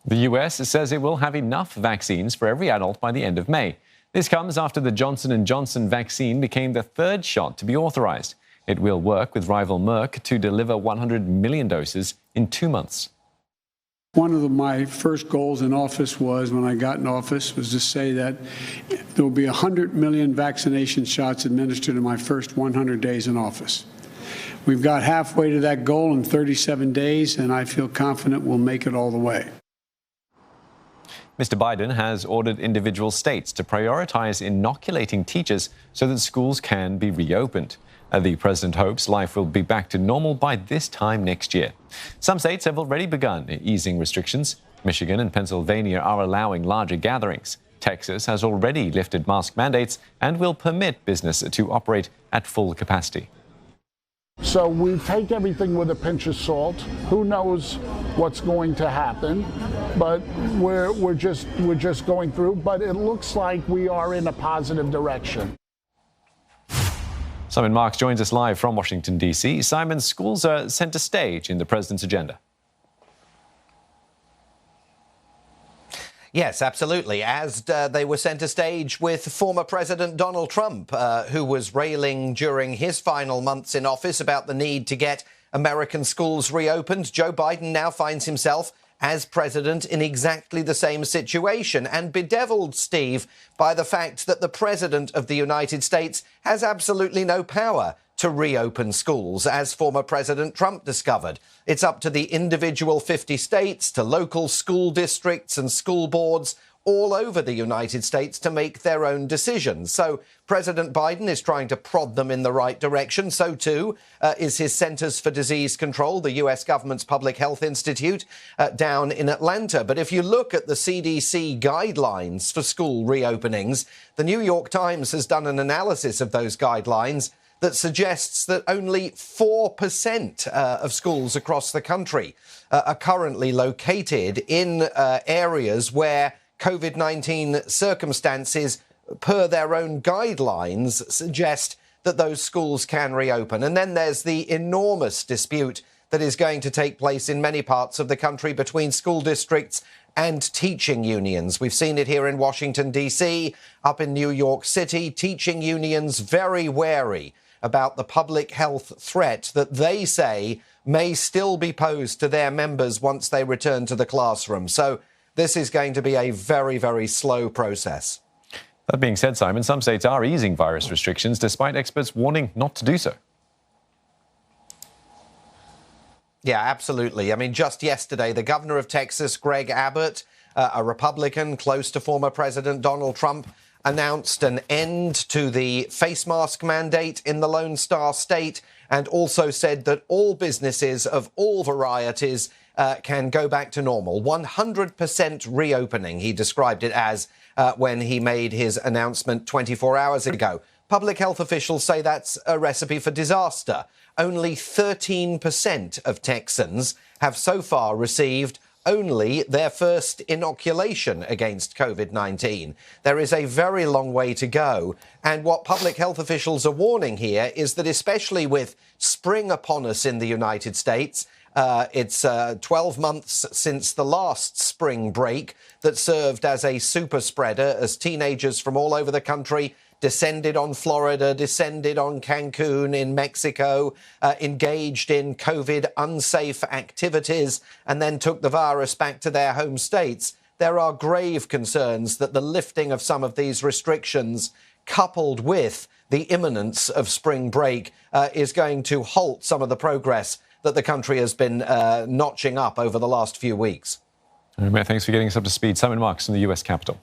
The US says it will have enough vaccines for every adult by the end of May. This comes after the Johnson & Johnson vaccine became the third shot to be authorised. It will work with rival Merck to deliver 100 million doses in 2 months. One of my first goals in office when I got in office, was to say that there will be 100 million vaccination shots administered in my first 100 days in office. We've got halfway to that goal in 37 days, and I feel confident we'll make it all the way. Mr. Biden has ordered individual states to prioritize inoculating teachers so that schools can be reopened. The president hopes life will be back to normal by this time next year. Some states have already begun easing restrictions. Michigan and Pennsylvania are allowing larger gatherings. Texas has already lifted mask mandates and will permit business to operate at full capacity. So we take everything with a pinch of salt. Who knows what's going to happen? But we're just going through. But it looks like we are in a positive direction. Simon Marks joins us live from Washington, D.C. Simon, schools are centre stage in the president's agenda. Yes, absolutely. As they were centre stage with former President Donald Trump, who was railing during his final months in office about the need to get American schools reopened. Joe Biden now finds himself as president in exactly the same situation, and bedeviled, Steve, by the fact that the president of the United States has absolutely no power to reopen schools, as former President Trump discovered. It's up to the individual 50 states, to local school districts and school boards all over the United States to make their own decisions. So President Biden is trying to prod them in the right direction. So, too, is his Centers for Disease Control, the U.S. government's public health institute, down in Atlanta. But if you look at the CDC guidelines for school reopenings, the New York Times has done an analysis of those guidelines that suggests that only 4% of schools across the country are currently located in areas where COVID-19 circumstances, per their own guidelines, suggest that those schools can reopen. And then there's the enormous dispute that is going to take place in many parts of the country between school districts and teaching unions. We've seen it here in Washington, D.C., up in New York City. Teaching unions very wary about the public health threat that they say may still be posed to their members once they return to the classroom. So this is going to be a very, very slow process. That being said, Simon, some states are easing virus restrictions despite experts warning not to do so. Yeah, absolutely. I mean, just yesterday, the governor of Texas, Greg Abbott, a Republican close to former President Donald Trump, announced an end to the face mask mandate in the Lone Star State, and also said that all businesses of all varieties can go back to normal. 100% reopening, he described it as when he made his announcement 24 hours ago. Public health officials say that's a recipe for disaster. Only 13% of Texans have so far received only their first inoculation against COVID-19. There is a very long way to go. And what public health officials are warning here is that, especially with spring upon us in the United States, it's 12 months since the last spring break that served as a super spreader as teenagers from all over the country descended on Florida, descended on Cancun in Mexico, engaged in COVID unsafe activities, and then took the virus back to their home states. There are grave concerns that the lifting of some of these restrictions, coupled with the imminence of spring break, is going to halt some of the progress that the country has been notching up over the last few weeks. Thanks for getting us up to speed. Simon Marks from the US Capitol.